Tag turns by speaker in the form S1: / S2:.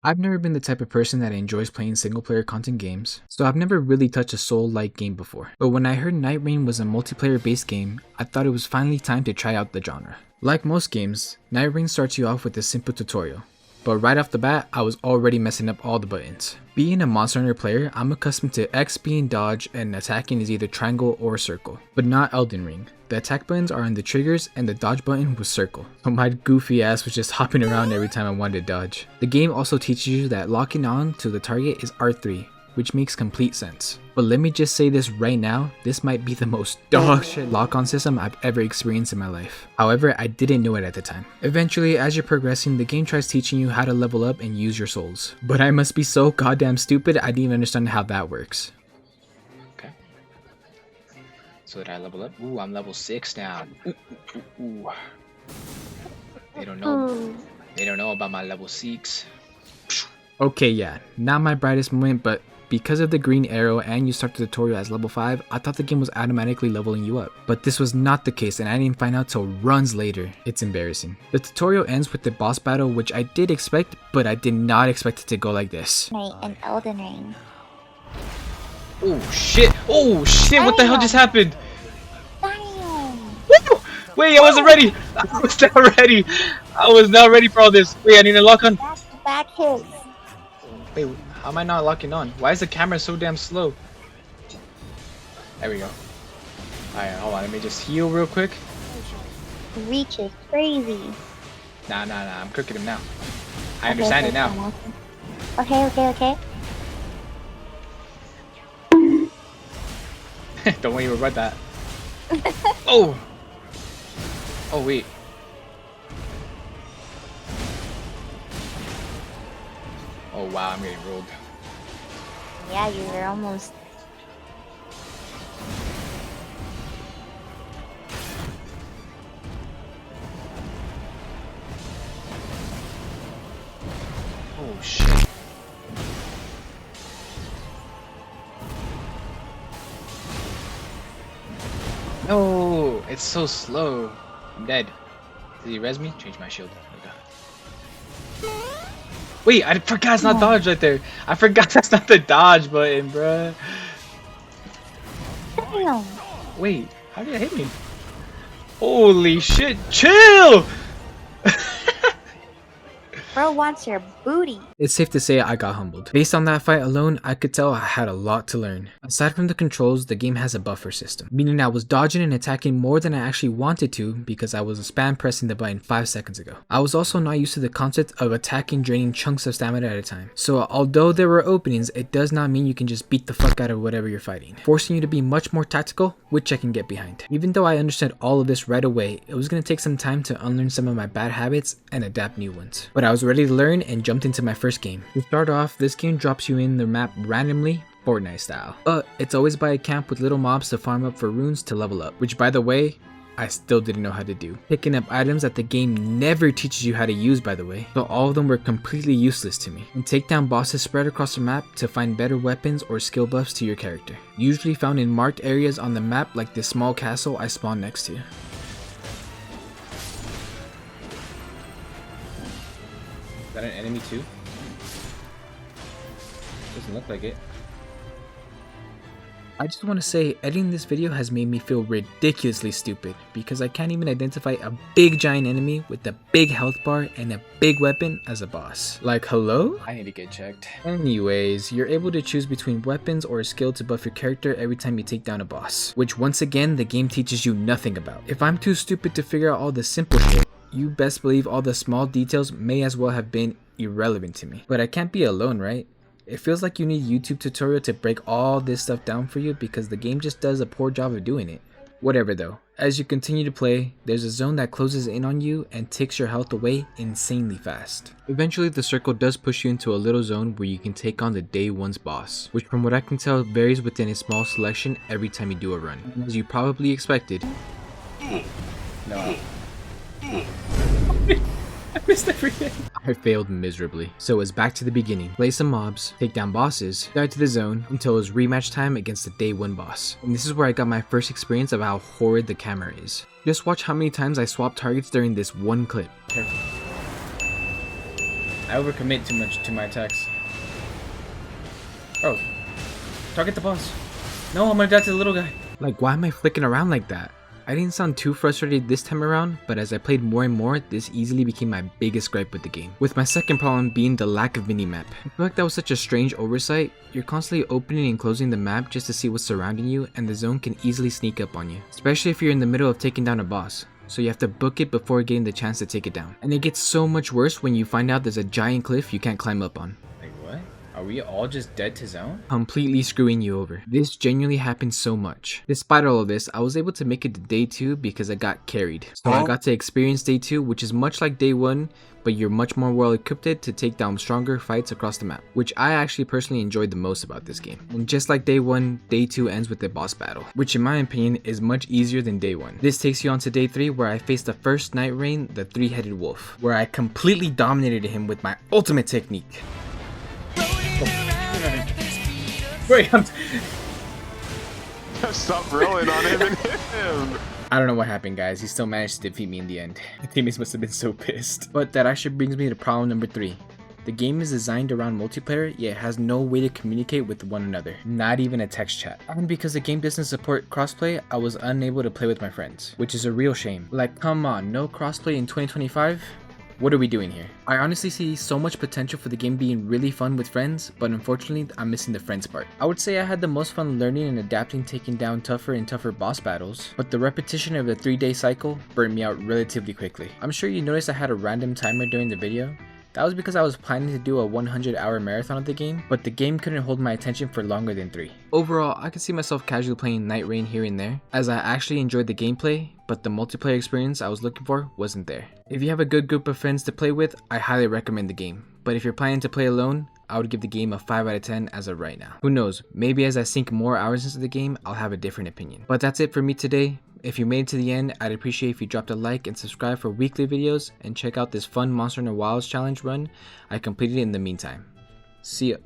S1: I've never been the type of person that enjoys playing single player content games, so I've never really touched a Soul-like game before. But when I heard Nightreign was a multiplayer based game, I thought it was finally time to try out the genre. Like most games, Nightreign starts you off with a simple tutorial, but right off the bat, I was already messing up all the buttons. Being a Monster Hunter player, I'm accustomed to X being dodge and attacking is either triangle or circle, but not Elden Ring. The attack buttons are on the triggers and the dodge button was circle, so my goofy ass was just hopping around every time I wanted to dodge. The game also teaches you that locking on to the target is R3, which makes complete sense. But let me just say this right now, this might be the most dog shit lock-on system I've ever experienced in my life. However, I didn't know it at the time. Eventually, as you're progressing, the game tries teaching you how to level up and use your souls. But I must be so goddamn stupid, I didn't even understand how that works.
S2: Okay. So did I level up? Ooh, I'm level 6 now. Ooh. They don't know. They don't know about my level 6.
S1: Okay, yeah, not my brightest moment, but because of the green arrow and you start the tutorial as level 5, I thought the game was automatically leveling you up. But this was not the case and I didn't find out till runs later. It's embarrassing. The tutorial ends with the boss battle, which I did expect, but I did not expect it to go like this.
S3: An Elden Ring.
S2: Oh shit! Oh shit! What the hell just happened?
S3: Damn.
S2: Woo! Wait, I wasn't ready! I was not ready! I was not ready for all this. Wait, I need to lock on.
S3: Back to back hits.
S2: Wait, how am I not locking on? Why is the camera so damn slow? There we go. Alright, hold on, let me just heal real quick.
S3: Reach is crazy.
S2: Nah, I'm cooking him now. I understand it now.
S3: Okay.
S2: Don't worry about that. Oh! Oh, wait. Oh wow, I'm getting rolled.
S3: Yeah, you were almost.
S2: Oh shit. No, it's so slow. I'm dead. Did he res me? Change my shield. Okay. Wait, I forgot it's not dodge right there. I forgot that's not the dodge button, bruh.
S3: Damn.
S2: Wait, how did it hit me? Holy shit, chill!
S3: Bro wants your booty.
S1: It's safe to say I got humbled. Based on that fight alone, I could tell I had a lot to learn. Aside from the controls, the game has a buffer system, meaning I was dodging and attacking more than I actually wanted to because I was spam pressing the button 5 seconds ago. I was also not used to the concept of attacking draining chunks of stamina at a time. So although there were openings, it does not mean you can just beat the fuck out of whatever you're fighting, forcing you to be much more tactical, which I can get behind. Even though I understood all of this right away, it was going to take some time to unlearn some of my bad habits and adapt new ones. But I was ready to learn and jumped into my first game. To start off, this game drops you in the map randomly, Fortnite style. But it's always by a camp with little mobs to farm up for runes to level up, which by the way, I still didn't know how to do. Picking up items that the game never teaches you how to use, by the way, so all of them were completely useless to me. And take down bosses spread across the map to find better weapons or skill buffs to your character, usually found in marked areas on the map like this small castle I spawned next to.
S2: Is that an enemy too? Doesn't look like it.
S1: I just want to say, editing this video has made me feel ridiculously stupid because I can't even identify a big giant enemy with a big health bar and a big weapon as a boss. Like, hello?
S2: I need to get checked.
S1: Anyways, you're able to choose between weapons or a skill to buff your character every time you take down a boss, which once again, the game teaches you nothing about. If I'm too stupid to figure out all the simple shit, you best believe all the small details may as well have been irrelevant to me. But I can't be alone, right? It feels like you need a YouTube tutorial to break all this stuff down for you because the game just does a poor job of doing it. Whatever though, as you continue to play, there's a zone that closes in on you and takes your health away insanely fast. Eventually the circle does push you into a little zone where you can take on the day 1's boss, which from what I can tell varies within a small selection every time you do a run. And as you probably expected,
S2: No.
S1: I missed everything. I failed miserably. So it's back to the beginning. Play some mobs, take down bosses, dive to the zone until it was rematch time against the day 1 boss. And this is where I got my first experience of how horrid the camera is. Just watch how many times I swapped targets during this one clip. Careful. I overcommit too much to my attacks. Bro, target the boss. No, I'm gonna die to the little guy. Like, why am I flicking around like that? I didn't sound too frustrated this time around, but as I played more and more, this easily became my biggest gripe with the game. With my second problem being the lack of minimap. I feel like that was such a strange oversight. You're constantly opening and closing the map just to see what's surrounding you, and the zone can easily sneak up on you. Especially if you're in the middle of taking down a boss. So you have to book it before getting the chance to take it down. And it gets so much worse when you find out there's a giant cliff you can't climb up on.
S2: Like what? Are we all just dead to zone?
S1: Completely screwing you over. This genuinely happens so much. Despite all of this, I was able to make it to day 2 because I got carried. So I got to experience day 2, which is much like day 1, but you're much more well equipped to take down stronger fights across the map, which I actually personally enjoyed the most about this game. And just like day 1, day 2 ends with the boss battle, which in my opinion is much easier than day 1. This takes you on to day 3, where I faced the first Nightreign, the 3-headed wolf, where I completely dominated him with my ultimate technique. Wait,
S4: Stop rolling on him and hit him.
S1: I don't know what happened, guys. He still managed to defeat me in the end. My teammates must have been so pissed. But that actually brings me to problem number 3. The game is designed around multiplayer, yet has no way to communicate with one another. Not even a text chat. And because the game doesn't support crossplay, I was unable to play with my friends, which is a real shame. Like, come on, no crossplay in 2025? What are we doing here? I honestly see so much potential for the game being really fun with friends, but unfortunately I'm missing the friends part. I would say I had the most fun learning and adapting, taking down tougher and tougher boss battles, but the repetition of the 3-day cycle burned me out relatively quickly. I'm sure you noticed I had a random timer during the video. That was because I was planning to do a 100-hour marathon of the game, but the game couldn't hold my attention for longer than 3. Overall, I could see myself casually playing Nightreign here and there, as I actually enjoyed the gameplay, but the multiplayer experience I was looking for wasn't there. If you have a good group of friends to play with, I highly recommend the game, but if you're planning to play alone, I would give the game a 5 out of 10 as of right now. Who knows, maybe as I sink more hours into the game, I'll have a different opinion. But that's it for me today. If you made it to the end, I'd appreciate if you dropped a like and subscribe for weekly videos, and check out this fun Monster Hunter Wilds challenge run I completed in the meantime. See ya.